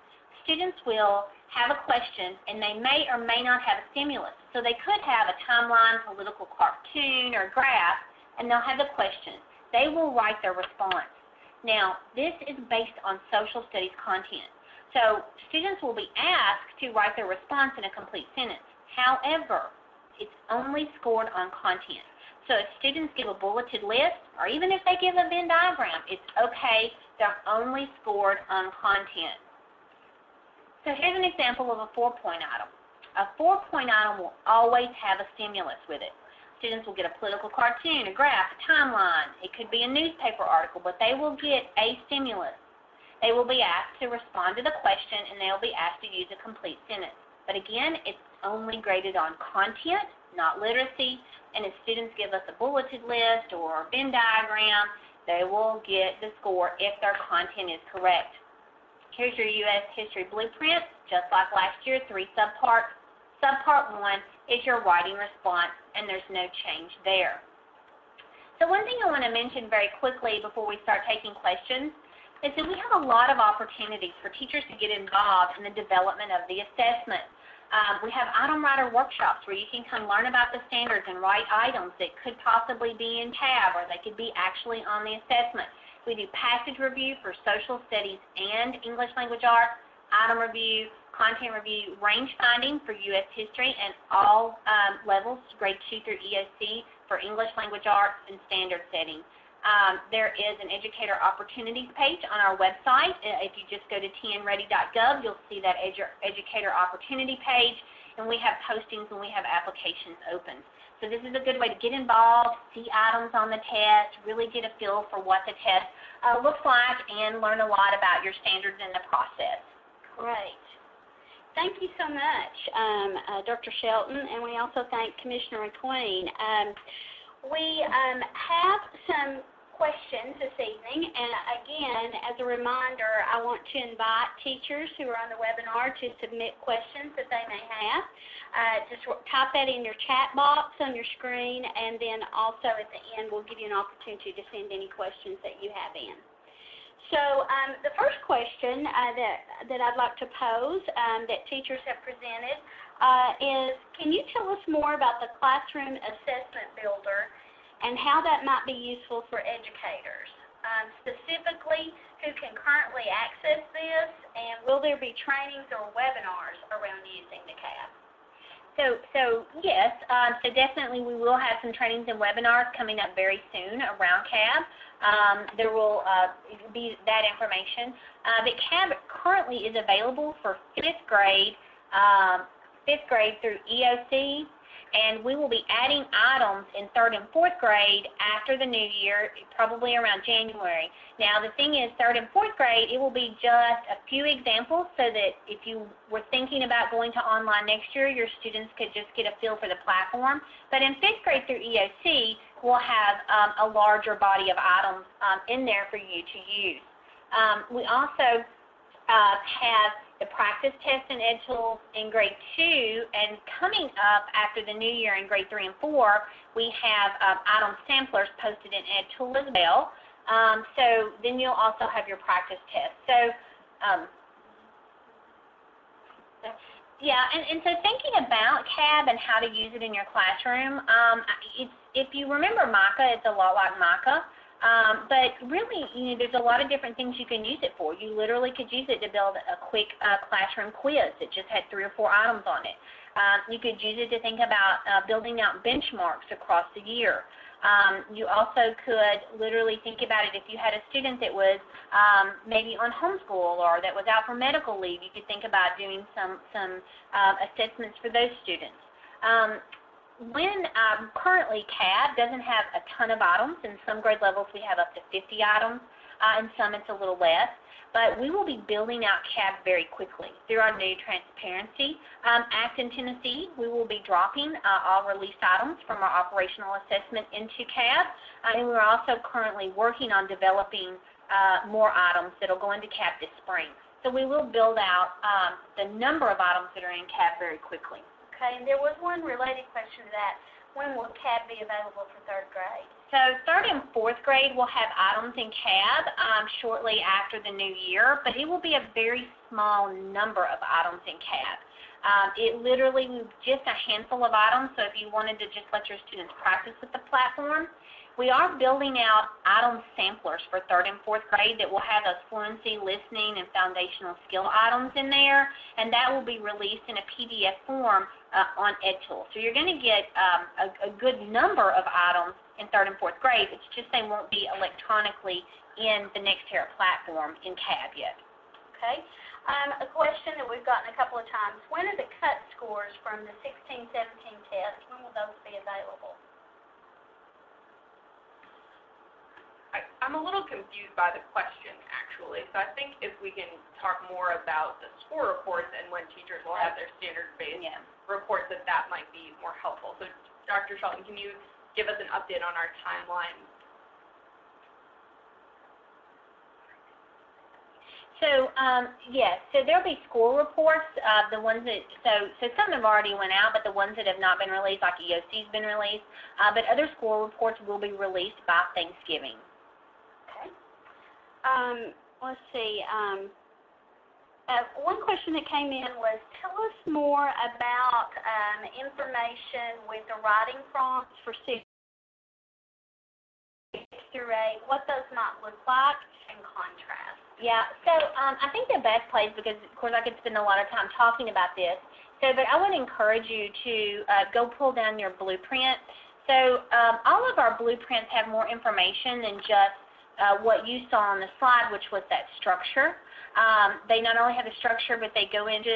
students will have a question, and they may or may not have a stimulus. So they could have a timeline, political cartoon, or graph, and they'll have the question. They will write their response. Now, this is based on social studies content. So students will be asked to write their response in a complete sentence. However, it's only scored on content. So if students give a bulleted list, or even if they give a Venn diagram, it's okay. They're only scored on content. So here's an example of a 4-point item. A 4-point item will always have a stimulus with it. Students will get a political cartoon, a graph, a timeline. It could be a newspaper article, but they will get a stimulus. They will be asked to respond to the question, and they will be asked to use a complete sentence. But again, it's only graded on content, not literacy. And if students give us a bulleted list or a Venn diagram, they will get the score if their content is correct. Here's your U.S. history blueprint, just like last year, 3 subparts. Subpart 1 is your writing response, and there's no change there. So one thing I want to mention very quickly before we start taking questions is that we have a lot of opportunities for teachers to get involved in the development of the assessment. We have item writer workshops where you can come learn about the standards and write items that could possibly be in tab, or they could be actually on the assessment. We do passage review for social studies and English language arts, item review, content review, range finding for U.S. history, and all levels, grade 2 through EOC for English language arts and standard setting. There is an educator opportunities page on our website. If you just go to TNReady.gov, you'll see that educator opportunity page, and we have postings and we have applications open. So this is a good way to get involved, see items on the test, really get a feel for what the test looks like, and learn a lot about your standards in the process. Great. Thank you so much, Dr. Shelton, and we also thank Commissioner McQueen. We have some questions this evening, and again, as a reminder, I want to invite teachers who are on the webinar to submit questions that they may have. Just type that in your chat box on your screen, and then also at the end we'll give you an opportunity to send any questions that you have in. So the first question that I'd like to pose that teachers have presented is, can you tell us more about the Classroom Assessment Builder and how that might be useful for educators? Specifically, who can currently access this, and will there be trainings or webinars around using the CAB? So yes, so definitely we will have some trainings and webinars coming up very soon around CAB. There will be that information. But CAB currently is available for 5th grade through EOC, and we will be adding items in 3rd and 4th grade after the new year, probably around January. Now, the thing is, 3rd and 4th grade, it will be just a few examples so that if you were thinking about going to online next year, your students could just get a feel for the platform. But in 5th grade through EOC, we'll have a larger body of items in there for you to use. We also have the practice test and ed tools in grade 2, and coming up after the new year in grade 3 and 4, we have item samplers posted in ed tool as well. So then you'll also have your practice test. So yeah, and so thinking about CAB and how to use it in your classroom, if you remember Micah, it's a lot like Micah. But really, there's a lot of different things you can use it for. You literally could use it to build a quick classroom quiz that just had 3 or 4 items on it. You could use it to think about building out benchmarks across the year. You also could literally think about it if you had a student that was maybe on homeschool or that was out for medical leave. You could think about doing some assessments for those students. When currently CAB doesn't have a ton of items. In some grade levels we have up to 50 items, in some it's a little less. But we will be building out CAB very quickly through our new Transparency Act in Tennessee. We will be dropping all released items from our operational assessment into CAB, and we're also currently working on developing more items that will go into CAB this spring. So we will build out the number of items that are in CAB very quickly. Okay, and there was one related question to that. When will CAB be available for 3rd grade? So 3rd and 4th grade will have items in CAB shortly after the new year, but it will be a very small number of items in CAB. It literally will be just a handful of items, so if you wanted to just let your students practice with the platform. We are building out item samplers for 3rd and 4th grade that will have those fluency, listening, and foundational skill items in there, and that will be released in a PDF form on EdTools. So you're going to get a good number of items in 3rd and 4th grade. It's just they won't be electronically in the NextEra platform in CAB yet. Okay. A question that we've gotten a couple of times. When are the cut scores from the 16-17 test? When will those be available? I'm a little confused by the question, actually. So I think if we can talk more about the score reports and when teachers will have their standard-based reports, that might be more helpful. So Dr. Shelton, can you give us an update on our timeline? So yes, so there'll be score reports. The ones that so some have already went out, but the ones that have not been released, like EOC's been released, but other score reports will be released by Thanksgiving. Let's see. One question that came in was, tell us more about information with the writing prompts for 6 through 8, what those might look like, and contrast. Yeah, so I think the best place, because of course I could spend a lot of time talking about this, but I would encourage you to go pull down your blueprint. So all of our blueprints have more information than just what you saw on the slide, which was that structure. They not only have a structure, but they go into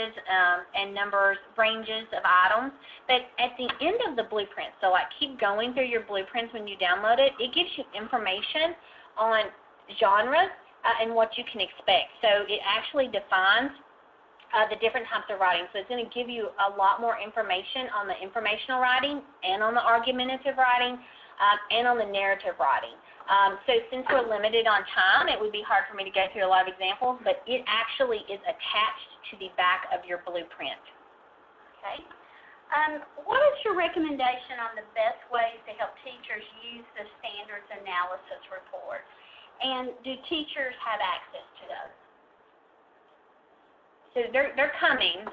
and numbers, ranges of items. But at the end of the blueprint, so like keep going through your blueprints when you download it, it gives you information on genres and what you can expect. So it actually defines the different types of writing. So it's going to give you a lot more information on the informational writing and on the argumentative writing. and on the narrative writing. So since we're limited on time, it would be hard for me to go through a lot of examples, but it actually is attached to the back of your blueprint. Okay. What is your recommendation on the best ways to help teachers use the standards analysis reports? And do teachers have access to those? So they're coming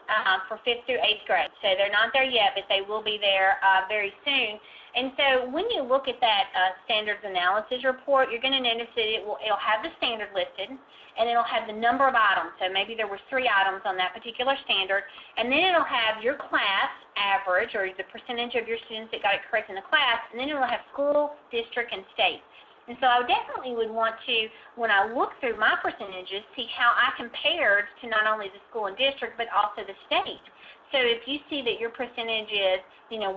for 5th through 8th grade. So they're not there yet, but they will be there very soon. And so when you look at that standards analysis report, you're going to notice that it'll have the standard listed, and it'll have the number of items. So maybe there were 3 items on that particular standard, and then it'll have your class average, or the percentage of your students that got it correct in the class, and then it'll have school, district, and state. And so I definitely would want to, when I look through my percentages, see how I compared to not only the school and district, but also the state. So if you see that your percentage is,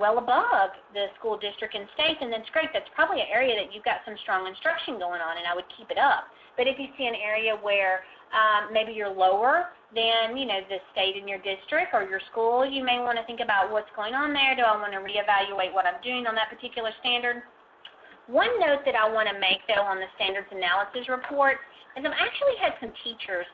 well above the school, district, and state, then that's great. That's probably an area that you've got some strong instruction going on, and I would keep it up. But if you see an area where maybe you're lower than, the state in your district or your school, you may want to think about what's going on there. Do I want to reevaluate what I'm doing on that particular standard? One note that I want to make, though, on the standards analysis report is I've actually had some teachers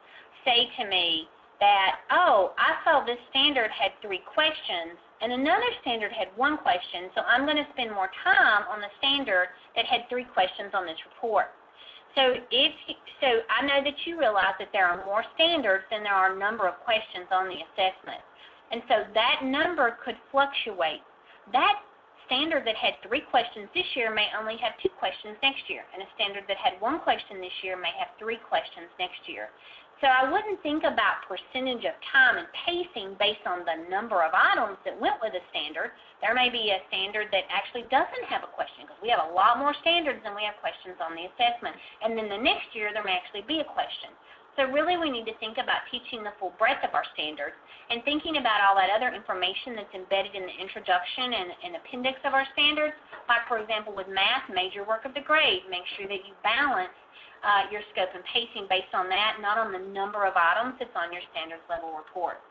say to me that, oh, I saw this standard had 3 questions and another standard had 1 question, so I'm going to spend more time on the standard that had 3 questions on this report. So I know that you realize that there are more standards than there are a number of questions on the assessment. And so that number could fluctuate. That standard that had 3 questions this year may only have 2 questions next year, and a standard that had 1 question this year may have 3 questions next year. So I wouldn't think about percentage of time and pacing based on the number of items that went with a standard. There may be a standard that actually doesn't have a question, because we have a lot more standards than we have questions on the assessment. And then the next year there may actually be a question. So really we need to think about teaching the full breadth of our standards and thinking about all that other information that's embedded in the introduction and appendix of our standards. Like, for example, with math, major work of the grade. Make sure that you balance your scope and pacing based on that, not on the number of items that's on your standards level report.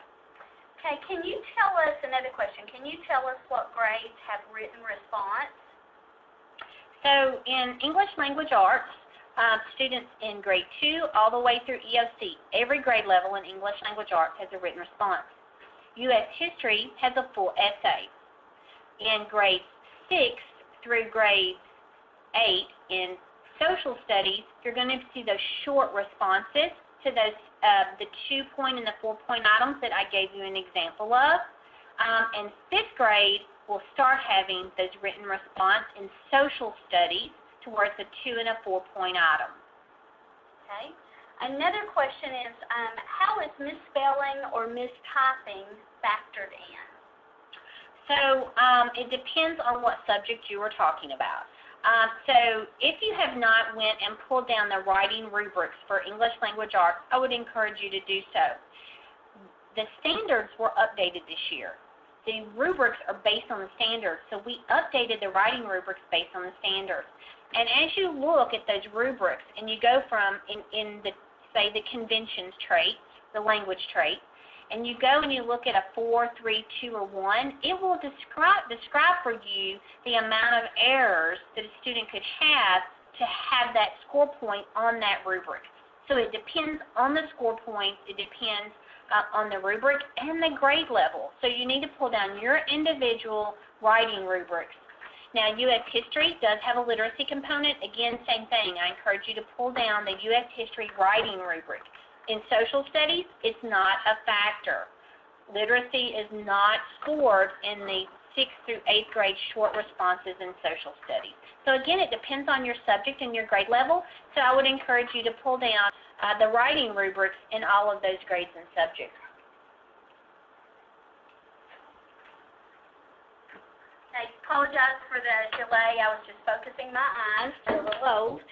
Okay, can you tell us, another question, can you tell us what grades have written response? So in English Language Arts, students in grade 2 all the way through EOC, every grade level in English Language Arts has a written response. U.S. History has a full essay. In grade 6 through grade 8 in Social Studies, you're going to see those short responses to those the 2-point and the 4-point items that I gave you an example of. And 5th grade will start having those written response in Social Studies towards a 2- and a 4-point item. Okay. Another question is, how is misspelling or mistyping factored in? So it depends on what subject you are talking about. So if you have not went and pulled down the writing rubrics for English Language Arts, I would encourage you to do so. The standards were updated this year. The rubrics are based on the standards, so we updated the writing rubrics based on the standards. And as you look at those rubrics and you go from, in the, say, the conventions trait, the language trait, and you go and you look at a 4, 3, 2, or 1, it will describe for you the amount of errors that a student could have to have that score point on that rubric. So it depends on the score point, it depends on the rubric and the grade level. So you need to pull down your individual writing rubrics. Now, U.S. History does have a literacy component. Again, same thing. I encourage you to pull down the U.S. History writing rubric. In Social Studies, it's not a factor. Literacy is not scored in the 6th through 8th grade short responses in Social Studies. So again, it depends on your subject and your grade level. So I would encourage you to pull down the writing rubrics in all of those grades and subjects. I apologize for the delay. I was just focusing my eyes, still a little old.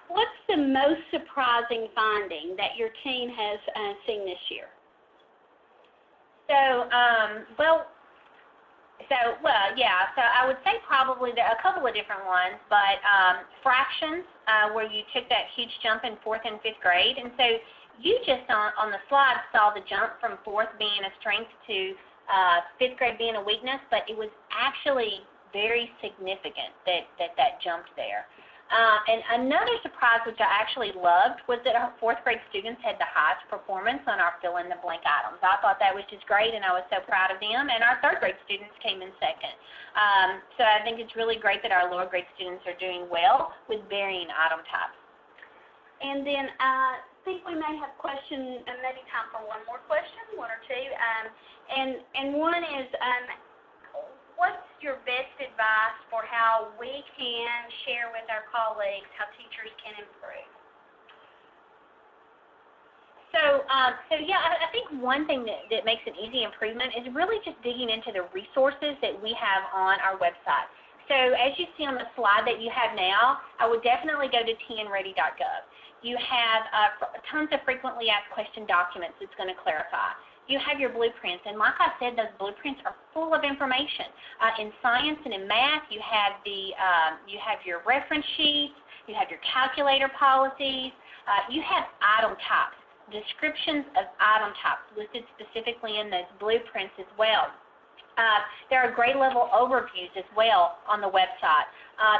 What's the most surprising finding that your team has seen this year? So I would say probably there are a couple of different ones, but fractions, where you took that huge jump in 4th and 5th grade, and so you just on the slide saw the jump from 4th being a strength to 5th grade being a weakness, but it was actually very significant that jumped there. And another surprise, which I actually loved, was that our fourth grade students had the highest performance on our fill-in-the-blank items. I thought that was just great, and I was so proud of them. And our third grade students came in second. So I think it's really great that our lower grade students are doing well with varying item types. And then I think we may have questions, and maybe time for one more question, one or two. And one is, what's your best advice for how we can share with our colleagues how teachers can improve? So yeah, I think one thing that makes an easy improvement is really just digging into the resources that we have on our website. So as you see on the slide that you have now, I would definitely go to TNReady.gov. You have tons of frequently asked question documents that's going to clarify. You have your blueprints, and like I said, those blueprints are full of information. In science and in math, you have your reference sheets, you have your calculator policies, you have item types, descriptions of item types listed specifically in those blueprints as well. There are grade level overviews as well on the website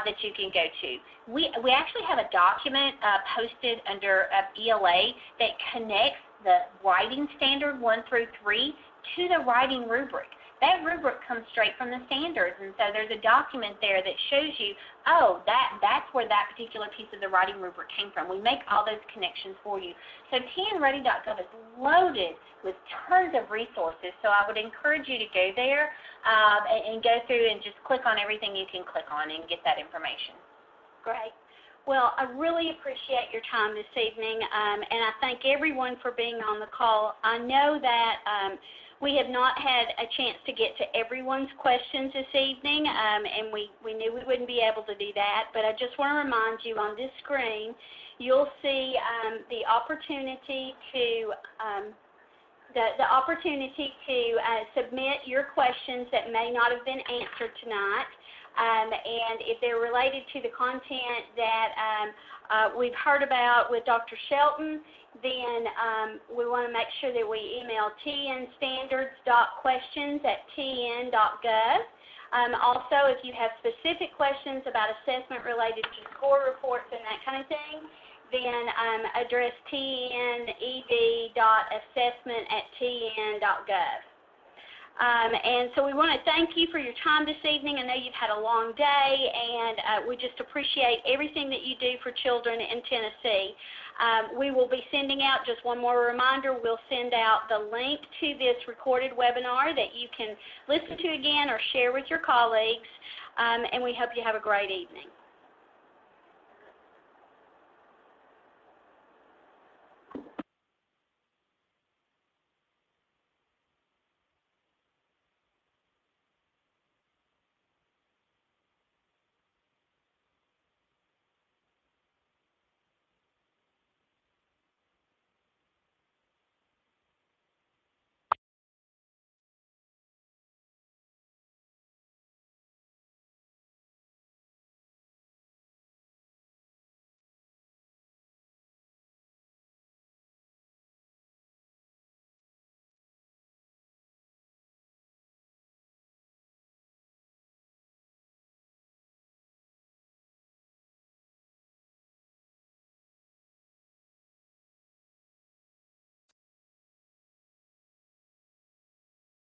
that you can go to. We actually have a document posted under ELA that connects the writing standard 1 through 3 to the writing rubric. That rubric comes straight from the standards, and so there's a document there that shows you, oh, that's where that particular piece of the writing rubric came from. We make all those connections for you. So TNReady.gov is loaded with tons of resources, so I would encourage you to go there and go through and just click on everything you can click on and get that information. Great. Well, I really appreciate your time this evening, and I thank everyone for being on the call. I know that we have not had a chance to get to everyone's questions this evening, and we knew we wouldn't be able to do that, but I just want to remind you on this screen, you'll see the opportunity to submit your questions that may not have been answered tonight. And if they're related to the content that we've heard about with Dr. Shelton, then we want to make sure that we email tnstandards.questions@tn.gov. Also, if you have specific questions about assessment related to score reports and that kind of thing, then address tned.assessment@tn.gov. And so we want to thank you for your time this evening. I know you've had a long day, and we just appreciate everything that you do for children in Tennessee. We will be sending out, just one more reminder, we'll send out the link to this recorded webinar that you can listen to again or share with your colleagues, and we hope you have a great evening.